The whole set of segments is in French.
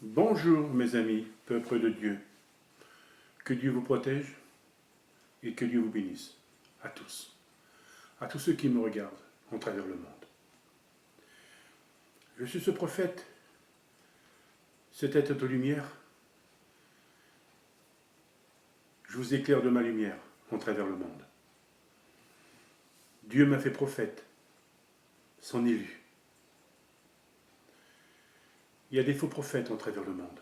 Bonjour mes amis, peuple de Dieu. Que Dieu vous protège et que Dieu vous bénisse. À tous ceux qui me regardent en travers le monde. Je suis ce prophète, cette tête de lumière. Je vous éclaire de ma lumière en travers le monde. Dieu m'a fait prophète, son élu. Il y a des faux prophètes en travers le monde.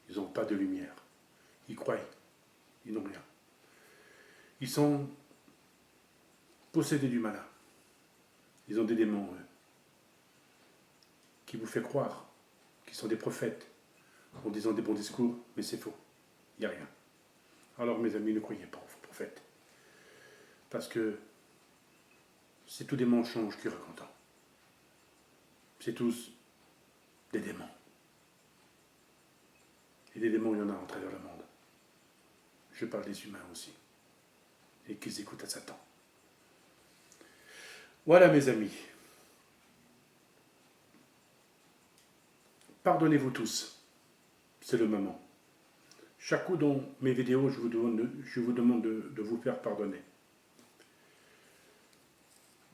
Ils n'ont pas de lumière. Ils croient. Ils n'ont rien. Ils sont possédés du malin. Ils ont des démons, eux, qui vous fait croire qu'ils sont des prophètes en disant des bons discours, mais c'est faux. Il n'y a rien. Alors, mes amis, ne croyez pas aux faux prophètes. Parce que c'est tous des mensonges qui racontent. C'est tous des démons. Et des démons, il y en a en travers le monde. Je parle des humains aussi. Et qu'ils écoutent à Satan. Voilà, mes amis. Pardonnez-vous tous. C'est le moment. Chaque coup dans mes vidéos, je vous demande de vous faire pardonner.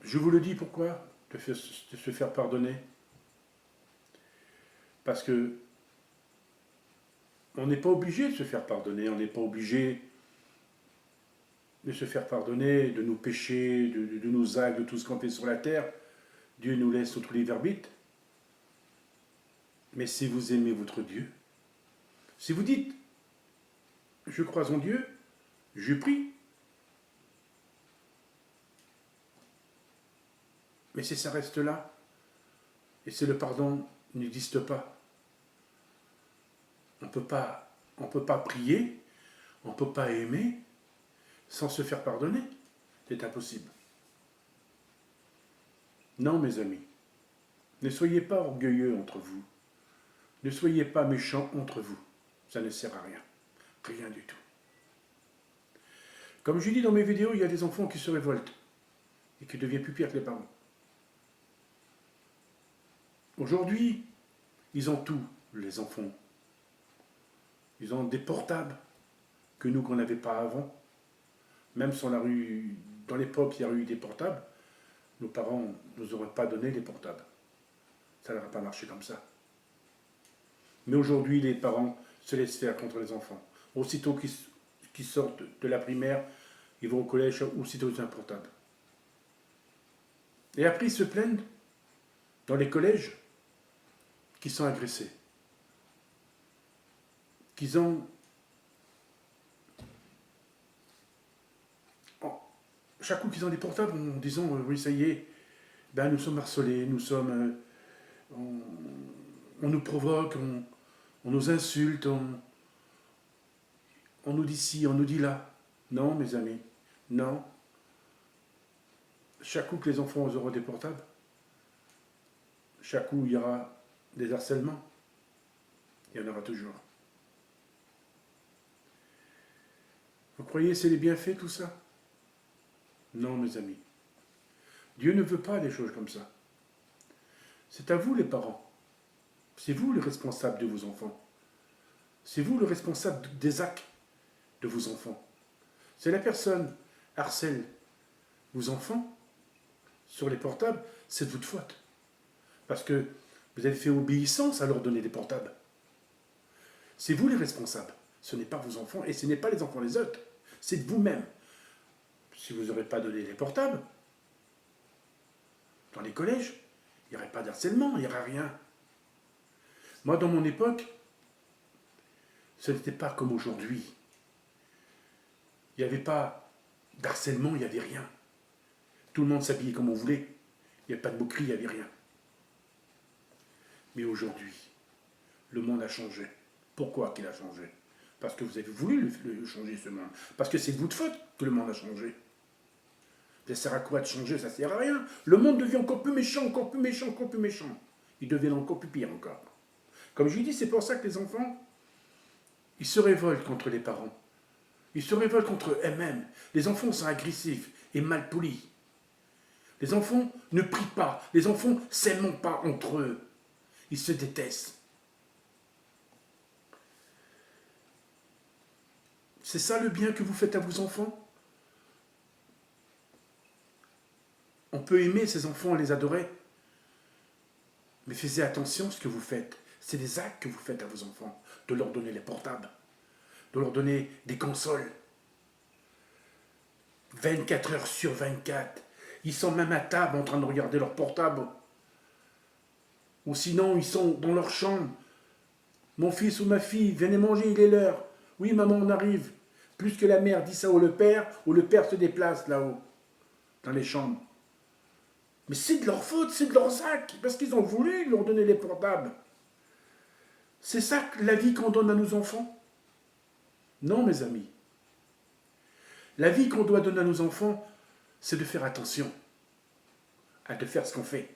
Je vous le dis pourquoi de se faire pardonner. Parce que on n'est pas obligé de se faire pardonner, on n'est pas obligé de se faire pardonner de nos péchés, de nos actes, de tout ce qu'on fait sur la terre. Dieu nous laisse notre libre arbitre. Mais si vous aimez votre Dieu, si vous dites, je crois en Dieu, je prie, mais si ça reste là, et si le pardon n'existe pas, on ne peut pas prier, on ne peut pas aimer sans se faire pardonner. C'est impossible. Non, mes amis, ne soyez pas orgueilleux entre vous. Ne soyez pas méchants entre vous. Ça ne sert à rien. Rien du tout. Comme je dis dans mes vidéos, il y a des enfants qui se révoltent et qui deviennent plus pires que les parents. Aujourd'hui, ils ont tout, les enfants. Ils ont des portables que nous, qu'on n'avait pas avant. Même sur la rue, dans l'époque, il y a eu des portables. Nos parents ne nous auraient pas donné les portables. Ça n'aurait pas marché comme ça. Mais aujourd'hui, les parents se laissent faire contre les enfants. Aussitôt qu'ils sortent de la primaire, ils vont au collège, aussitôt ils ont un portable. Et après, ils se plaignent dans les collèges qu'ils sont agressés. Qu'ils ont... Chaque coup qu'ils ont des portables, en disant, oui, ça y est, ben, nous sommes harcelés, nous sommes... on nous provoque, on nous insulte, on nous dit ci, on nous dit là. Non, mes amis, non. Chaque coup que les enfants auront des portables, chaque coup il y aura des harcèlements, il y en aura toujours. Vous croyez que c'est les bienfaits tout ça? Non, mes amis. Dieu ne veut pas des choses comme ça. C'est à vous les parents. C'est vous le responsable de vos enfants. C'est vous le responsable des actes de vos enfants. C'est la personne harcèle vos enfants sur les portables, c'est de votre faute. Parce que vous avez fait obéissance à leur donner des portables. C'est vous les responsables. Ce n'est pas vos enfants et ce n'est pas les enfants des autres. C'est de vous-même. Si vous n'aurez pas donné les portables, dans les collèges, il n'y aurait pas d'harcèlement, il n'y aurait rien. Moi, dans mon époque, ce n'était pas comme aujourd'hui. Il n'y avait pas d'harcèlement, il n'y avait rien. Tout le monde s'habillait comme on voulait. Il n'y avait pas de moquerie, il n'y avait rien. Mais aujourd'hui, le monde a changé. Pourquoi qu'il a changé? Parce que vous avez voulu le changer, ce monde. Parce que c'est de votre faute que le monde a changé. Ça sert à quoi de changer? Ça sert à rien. Le monde devient encore plus méchant, encore plus méchant, encore plus méchant. Il devient encore plus pire encore. Comme je dis, c'est pour ça que les enfants, ils se révoltent contre les parents. Ils se révoltent contre eux-mêmes. Les enfants sont agressifs et mal polis. Les enfants ne prient pas. Les enfants ne s'aiment pas entre eux. Ils se détestent. C'est ça le bien que vous faites à vos enfants? On peut aimer ces enfants, les adorer, mais faites attention à ce que vous faites. C'est des actes que vous faites à vos enfants, de leur donner les portables, de leur donner des consoles. 24 heures sur 24. Ils sont même à table en train de regarder leur portable. Ou sinon, ils sont dans leur chambre. Mon fils ou ma fille, venez manger, il est l'heure. Oui, maman, on arrive. Plus que la mère dit ça ou le père se déplace là-haut, dans les chambres. Mais c'est de leur faute, c'est de leur sac, parce qu'ils ont voulu leur donner les portables. C'est ça la vie qu'on donne à nos enfants? Non, mes amis. La vie qu'on doit donner à nos enfants, c'est de faire attention à de faire ce qu'on fait.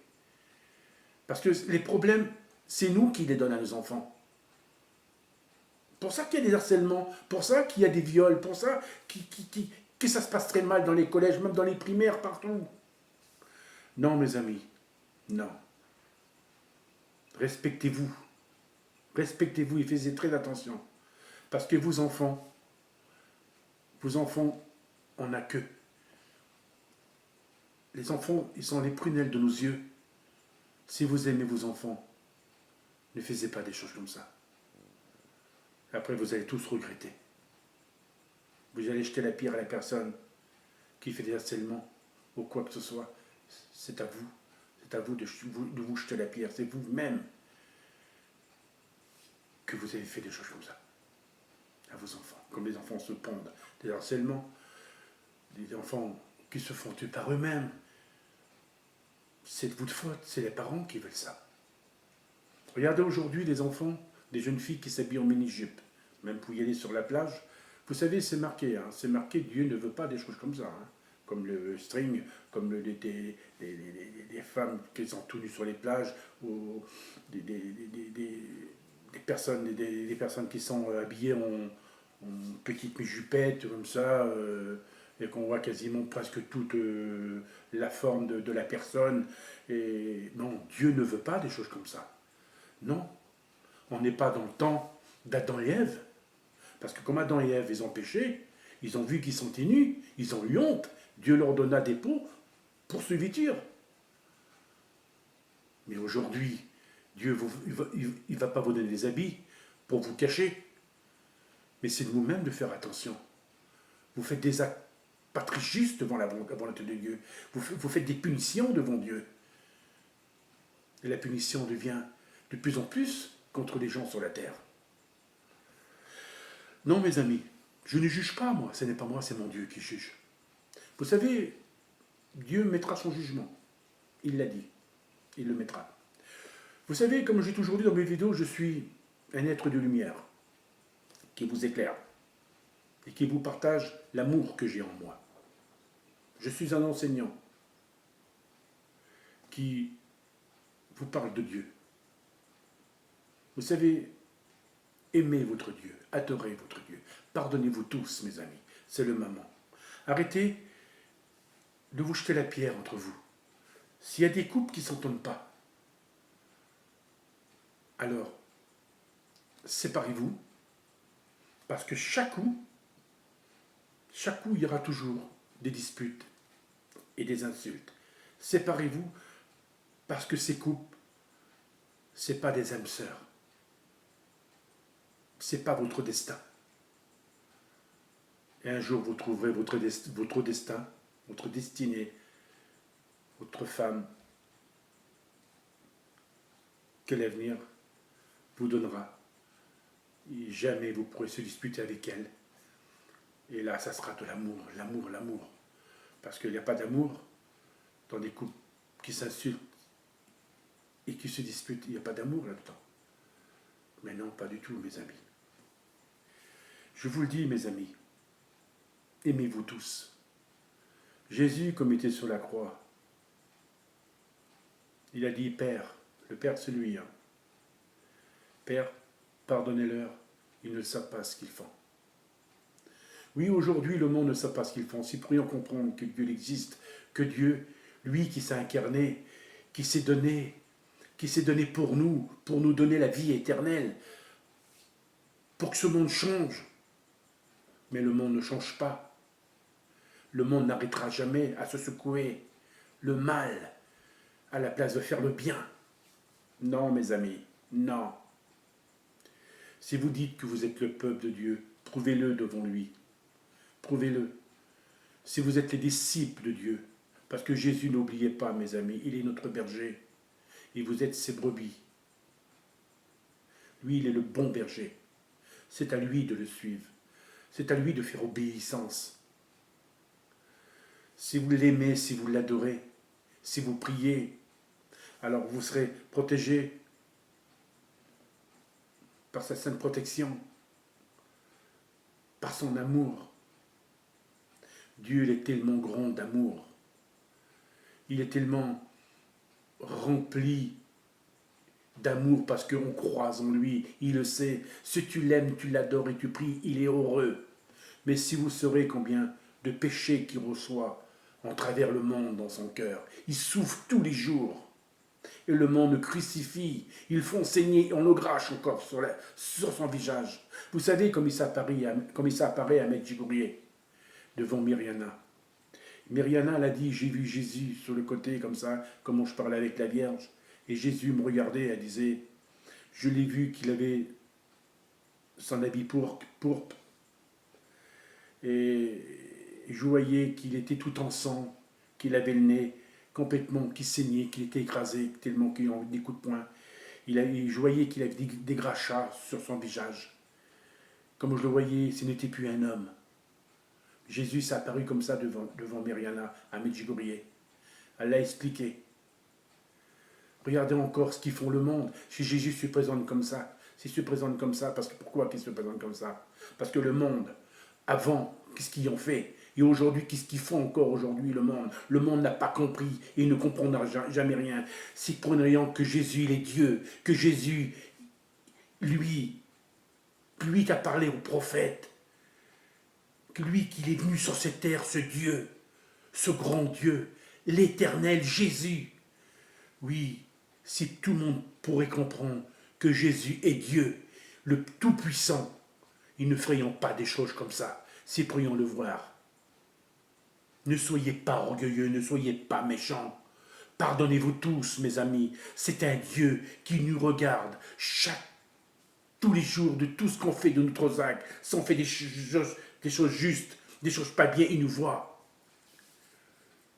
Parce que les problèmes, c'est nous qui les donnons à nos enfants. Pour ça qu'il y a des harcèlements, pour ça qu'il y a des viols, pour ça que ça se passe très mal dans les collèges, même dans les primaires, partout. Non, mes amis, non. Respectez-vous. Respectez-vous et faites très attention. Parce que vos enfants, on n'a que. Les enfants, ils sont les prunelles de nos yeux. Si vous aimez vos enfants, ne faites pas des choses comme ça. Après, vous allez tous regretter. Vous allez jeter la pierre à la personne qui fait des harcèlements ou quoi que ce soit. C'est à vous. C'est à vous de vous jeter la pierre. C'est vous-même que vous avez fait des choses comme ça à vos enfants. Comme les enfants se pondent des harcèlements, des enfants qui se font tuer par eux-mêmes. C'est de votre faute, c'est les parents qui veulent ça. Regardez aujourd'hui des enfants, des jeunes filles qui s'habillent en mini-jupe, même pour y aller sur la plage. Vous savez, c'est marqué, c'est marqué, Dieu ne veut pas des choses comme ça, comme le string, comme des femmes qui sont tout nues sur les plages, ou des personnes qui sont habillées en petites jupettes, comme ça, et qu'on voit quasiment presque toute la forme de la personne. Et non, Dieu ne veut pas des choses comme ça. Non, on n'est pas dans le temps d'Adam et Ève. Parce que comme Adam et Ève, ils ont péché, ils ont vu qu'ils sont nus, ils ont eu honte. Dieu leur donna des peaux pour se vêtir. Mais aujourd'hui, Dieu, il ne va pas vous donner des habits pour vous cacher. Mais c'est de vous-même de faire attention. Vous faites des actes pas très justes devant la volonté de Dieu. Vous faites des punitions devant Dieu. Et la punition devient de plus en plus contre les gens sur la terre. Non, mes amis, je ne juge pas, moi. Ce n'est pas moi, c'est mon Dieu qui juge. Vous savez, Dieu mettra son jugement. Il l'a dit. Il le mettra. Vous savez, comme j'ai toujours dit dans mes vidéos, je suis un être de lumière qui vous éclaire et qui vous partage l'amour que j'ai en moi. Je suis un enseignant qui vous parle de Dieu. Vous savez, aimez votre Dieu, adorez votre Dieu. Pardonnez-vous tous, mes amis. C'est le moment. Arrêtez de vous jeter la pierre entre vous. S'il y a des couples qui ne s'entendent pas, alors, séparez-vous, parce que chaque coup, il y aura toujours des disputes et des insultes. Séparez-vous, parce que ces couples, ce n'est pas des âmes sœurs. Ce n'est pas votre destin. Et un jour, vous trouverez votre destin, votre destinée, votre femme, que l'avenir vous donnera. Et jamais vous pourrez se disputer avec elle. Et là, ça sera de l'amour, l'amour. Parce qu'il n'y a pas d'amour dans des couples qui s'insultent et qui se disputent. Il n'y a pas d'amour là-dedans. Mais non, pas du tout, mes amis. Je vous le dis, mes amis, aimez-vous tous. Jésus, comme il était sur la croix, il a dit, Père, le Père c'est lui, Père, pardonnez-leur, ils ne savent pas ce qu'ils font. Oui, aujourd'hui, le monde ne sait pas ce qu'ils font. Si pourrions comprendre que Dieu existe, que Dieu, lui qui s'est incarné, qui s'est donné pour nous donner la vie éternelle, pour que ce monde change. Mais le monde ne change pas. Le monde n'arrêtera jamais à se secouer. Le mal à la place de faire le bien. Non, mes amis, non. Si vous dites que vous êtes le peuple de Dieu, prouvez-le devant lui. Prouvez-le. Si vous êtes les disciples de Dieu, parce que Jésus, n'oubliez pas, mes amis, il est notre berger. Et vous êtes ses brebis. Lui, il est le bon berger. C'est à lui de le suivre. C'est à lui de faire obéissance. Si vous l'aimez, si vous l'adorez, si vous priez, alors vous serez protégés par sa sainte protection, par son amour. Dieu, il est tellement grand d'amour. Il est tellement rempli d'amour parce qu'on croit en lui. Il le sait. Si tu l'aimes, tu l'adores et tu pries, il est heureux. Mais si vous saurez combien de péchés qu'il reçoit en travers le monde dans son cœur, il souffre tous les jours. Et le monde le crucifie. Ils font saigner, on le grache encore sur son visage. Vous savez comme il s'apparaît à Medjugorje, devant Myriana. Myriana, elle a dit, j'ai vu Jésus sur le côté comme ça, comment je parlais avec la Vierge. Et Jésus me regardait, elle disait, je l'ai vu qu'il avait son habit pourpre. Et je voyais qu'il était tout en sang, qu'il avait le nez complètement, qui saignait, qu'il était écrasé, tellement qu'il a eu des coups de poing. Je voyais qu'il avait des crachats sur son visage. Comme je le voyais, ce n'était plus un homme. Jésus s'est apparu comme ça devant Myriana, à Medjugorje. Elle l'a expliqué. Regardez encore ce qu'ils font le monde. Si Jésus se présente comme ça, s'il se présente comme ça, parce que pourquoi qu'il se présente comme ça? Parce que le monde, avant, qu'est-ce qu'ils ont fait? Et aujourd'hui, qu'est-ce qu'ils font encore aujourd'hui, le monde? Le monde n'a pas compris et il ne comprendra jamais rien. S'ils prennent rien que Jésus, il est Dieu, que Jésus, lui qui a parlé aux prophètes, que lui qui est venu sur cette terre, ce Dieu, ce grand Dieu, l'éternel Jésus. Oui, si tout le monde pourrait comprendre que Jésus est Dieu, le Tout-Puissant, ils ne ferions pas des choses comme ça, si pourrions le voir. Ne soyez pas orgueilleux, ne soyez pas méchants. Pardonnez-vous tous, mes amis. C'est un Dieu qui nous regarde tous les jours de tout ce qu'on fait de notre actes. Si on fait des choses justes, des choses pas bien, il nous voit.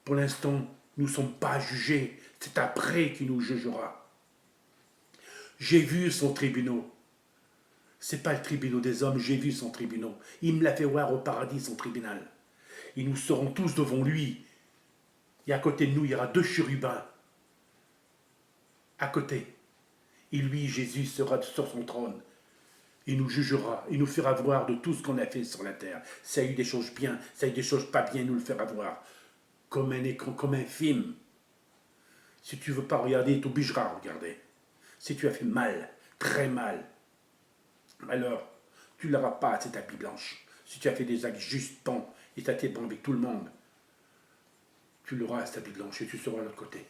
Pour l'instant, nous ne sommes pas jugés. C'est après qu'il nous jugera. J'ai vu son tribunal. Ce n'est pas le tribunal des hommes, j'ai vu son tribunal. Il me l'a fait voir au paradis, son tribunal. Et nous serons tous devant lui. Et à côté de nous, il y aura 2 chérubins. À côté. Et lui, Jésus, sera sur son trône. Il nous jugera. Il nous fera voir de tout ce qu'on a fait sur la terre. Ça a eu des choses bien, ça a eu des choses pas bien, il nous le fera voir. Comme un écran, comme un film. Si tu ne veux pas regarder, tu obligeras à regarder. Si tu as fait mal, très mal, alors tu n'auras pas cette tapis blanche. Si tu as fait des actes justes, bon, et tu as été bon avec tout le monde, tu l'auras cette tapis blanche et tu seras de l'autre côté,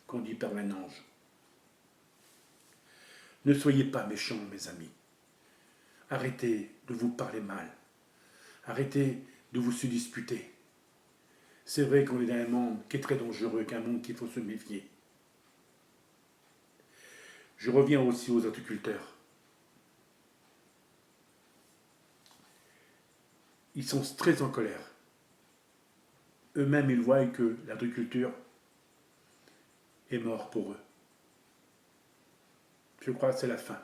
conduit par un ange. Ne soyez pas méchants, mes amis. Arrêtez de vous parler mal. Arrêtez de vous se disputer. C'est vrai qu'on est dans un monde qui est très dangereux, qu'un monde qu'il faut se méfier. Je reviens aussi aux agriculteurs. Ils sont très en colère. Eux-mêmes, ils voient que l'agriculture est morte pour eux. Je crois que c'est la fin.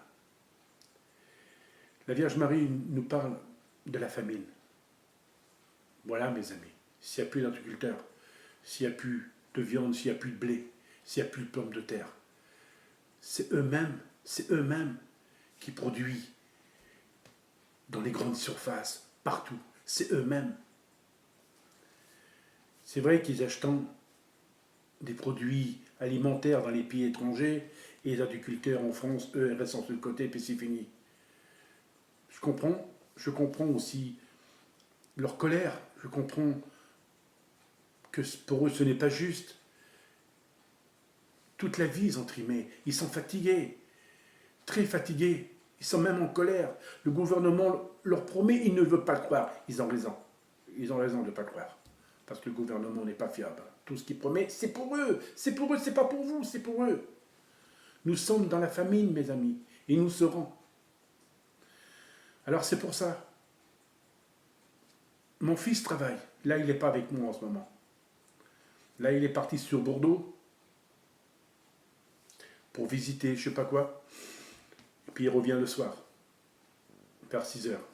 La Vierge Marie nous parle de la famine. Voilà, mes amis. S'il n'y a plus d'agriculteurs, s'il n'y a plus de viande, s'il n'y a plus de blé, s'il n'y a plus de pommes de terre, c'est eux-mêmes qui produisent dans les grandes surfaces, partout. C'est eux-mêmes. C'est vrai qu'ils achètent des produits alimentaires dans les pays étrangers et les agriculteurs en France, eux, restent sur le côté, puis c'est fini. Je comprends aussi leur colère. Je comprends que pour eux, ce n'est pas juste. Toute la vie, ils ont trimé. Ils sont fatigués, très fatigués. Ils sont même en colère. Le gouvernement leur promet, ils ne veulent pas le croire. Ils ont raison. Ils ont raison de ne pas croire. Parce que le gouvernement n'est pas fiable. Tout ce qu'il promet, c'est pour eux. C'est pour eux, c'est pas pour vous, c'est pour eux. Nous sommes dans la famine, mes amis. Et nous serons. Alors c'est pour ça. Mon fils travaille. Là, il n'est pas avec moi en ce moment. Là, il est parti sur Bordeaux pour visiter je sais pas quoi. Et puis il revient le soir, vers 6 heures.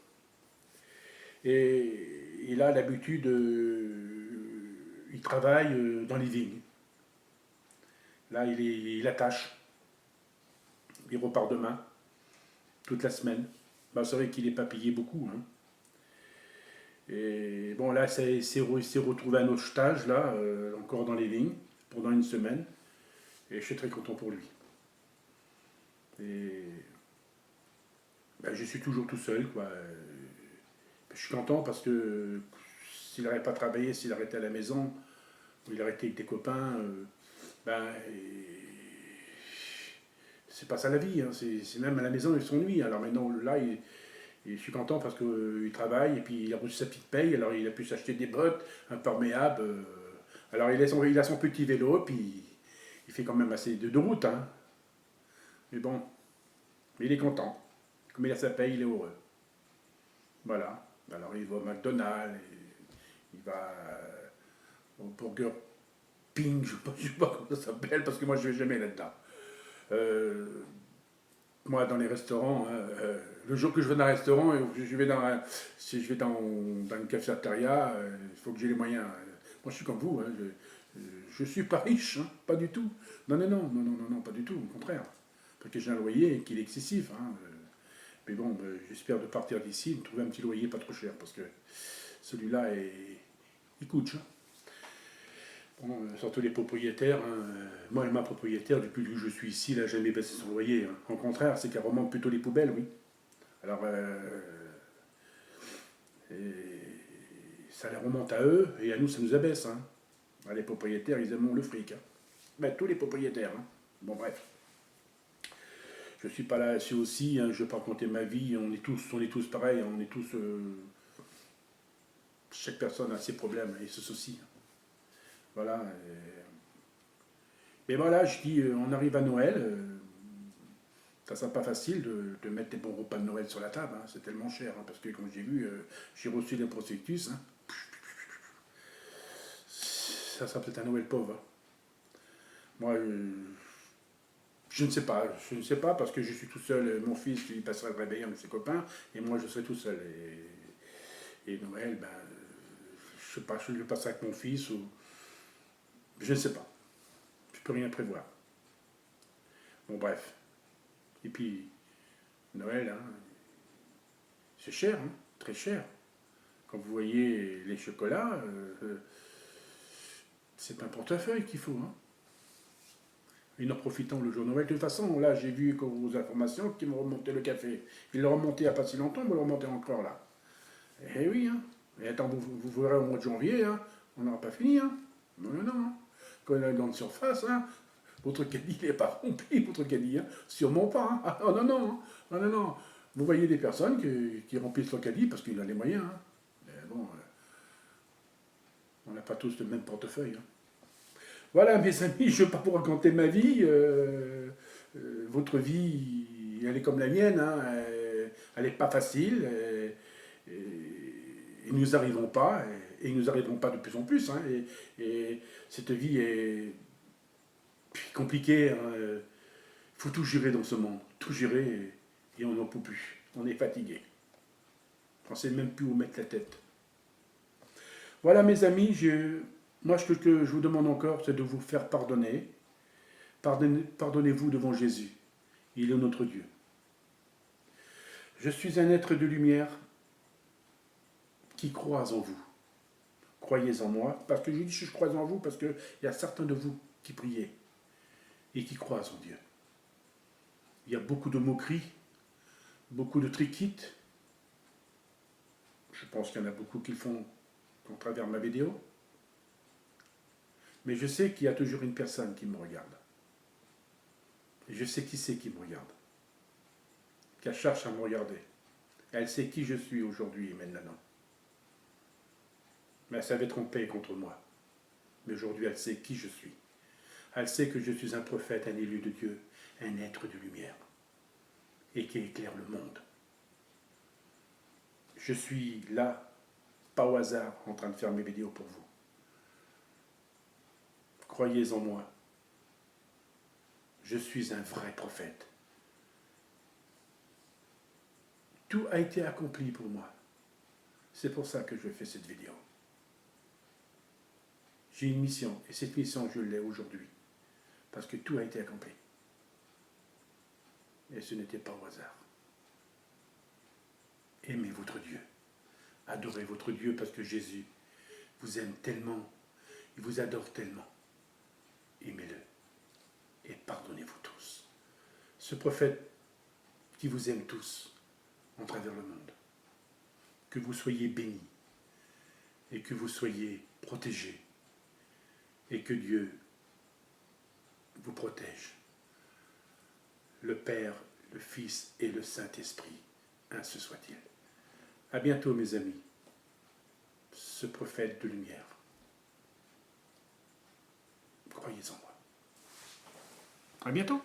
Et il a l'habitude, il travaille dans les vignes. Là, il attache. Il repart demain, toute la semaine. Ben, c'est vrai qu'il n'est pas payé beaucoup. Hein. Et bon, là, il s'est retrouvé à notre stage, là, encore dans les vignes, pendant une semaine. Et je suis très content pour lui. Et ben, je suis toujours tout seul, quoi. Je suis content parce que s'il n'aurait pas travaillé, s'il arrêtait à la maison, ou il arrêtait avec des copains, ben, c'est pas ça la vie. Hein. C'est même à la maison, il s'ennuie. Alors maintenant, là, je suis content parce qu'il travaille et puis il a reçu sa petite paye, alors il a pu s'acheter des bottes imperméables. Alors il a son petit vélo, puis il fait quand même assez de route. Hein. Mais bon, mais il est content. Comme il a sa paye, il est heureux. Voilà. Alors il va au McDonald's, il va au Burger Ping, je ne sais pas comment ça s'appelle, parce que moi je ne vais jamais là-dedans. Moi, dans les restaurants, le jour que je vais dans un restaurant, si je vais dans une cafétéria, il faut que j'ai les moyens. Moi, je suis comme vous, hein, je suis pas riche, hein, pas du tout. Non, non, non, non, non, non, non, pas du tout, au contraire. Parce que j'ai un loyer qui est excessif. Hein, mais bon, j'espère de partir d'ici, de trouver un petit loyer pas trop cher, parce que celui-là, il coûte. Hein. Bon, surtout les propriétaires. Hein. Moi, ma propriétaire, depuis que je suis ici, elle n'a jamais baissé son loyer. Hein. Au contraire, c'est qu'elle remonte plutôt les poubelles, oui. Alors, ça les remonte à eux, et à nous, ça nous abaisse. Hein. Les propriétaires, ils aiment le fric. Hein. Ben, tous les propriétaires. Hein. Bon, bref. Je ne suis pas là là-dessus aussi, hein. Je ne vais pas raconter ma vie. On est tous pareils. On est tous... chaque personne a ses problèmes et ses soucis. Voilà. Mais voilà, je dis, on arrive à Noël. Ça sera pas facile de mettre des bons repas de Noël sur la table. Hein. C'est tellement cher. Hein, parce que, comme j'ai vu, j'ai reçu des prospectus. Hein. Ça sera peut-être un Noël pauvre. Hein. Moi, je ne sais pas. Je ne sais pas parce que je suis tout seul. Mon fils, il passera le réveillon avec ses copains. Et moi, je serai tout seul. Et Noël, ben, je sais pas, je le passerai avec mon fils ou... Je ne sais pas. Je peux rien prévoir. Bon, bref. Et puis, Noël, hein, c'est cher, hein, très cher. Quand vous voyez les chocolats, c'est un portefeuille qu'il faut. Hein. Et en profitant le jour de Noël. De toute façon, là, j'ai vu vos informations qui m'ont remonté le café. Il l'a remonté il n'y a pas si longtemps, mais il l'a remonté encore là. Eh oui, hein. Et attends, vous verrez au mois de janvier, hein, on n'aura pas fini. Hein. Non, non, non. Hein. Quand on a une grande surface, hein, votre caddie n'est pas rempli, votre caddie. Hein. Sûrement pas. Hein. Ah, non, non, non, hein. Non, non, non. Vous voyez des personnes qui remplissent leur caddie parce qu'ils ont les moyens. Hein. Mais bon, on n'a pas tous le même portefeuille. Hein. Voilà, mes amis, je ne veux pas vous raconter ma vie. Votre vie, elle est comme la mienne. Hein. Elle n'est pas facile. Et nous n'arrivons pas. Et nous n'arriverons pas de plus en plus. Hein. Et cette vie est compliquée. Hein. Il faut tout gérer dans ce monde. Tout gérer et on n'en peut plus. On est fatigué. On ne sait même plus où mettre la tête. Voilà, mes amis, moi, ce que je vous demande encore, c'est de vous faire pardonner. Pardonnez-vous devant Jésus. Il est notre Dieu. Je suis un être de lumière qui croit en vous. Croyez en moi, parce que je dis que je crois en vous, parce qu'il y a certains de vous qui priez et qui croient en Dieu. Il y a beaucoup de moqueries, beaucoup de triquites. Je pense qu'il y en a beaucoup qui le font à travers ma vidéo. Mais je sais qu'il y a toujours une personne qui me regarde. Et je sais qui c'est qui me regarde. qu'elle cherche à me regarder. Elle sait qui je suis aujourd'hui et maintenant. Mais elle s'avait trompée contre moi. Mais aujourd'hui, elle sait qui je suis. Elle sait que je suis un prophète, un élu de Dieu, un être de lumière, et qui éclaire le monde. Je suis là, pas au hasard, en train de faire mes vidéos pour vous. Croyez en moi. Je suis un vrai prophète. Tout a été accompli pour moi. C'est pour ça que je fais cette vidéo. J'ai une mission, et cette mission, je l'ai aujourd'hui. Parce que tout a été accompli. Et ce n'était pas au hasard. Aimez votre Dieu. Adorez votre Dieu parce que Jésus vous aime tellement, il vous adore tellement. Aimez-le et pardonnez-vous tous. Ce prophète qui vous aime tous en travers le monde. Que vous soyez bénis et que vous soyez protégés et que Dieu vous protège. Le Père, le Fils et le Saint-Esprit, ainsi soit-il. À bientôt mes amis, ce prophète de lumière. Croyez en moi. À bientôt.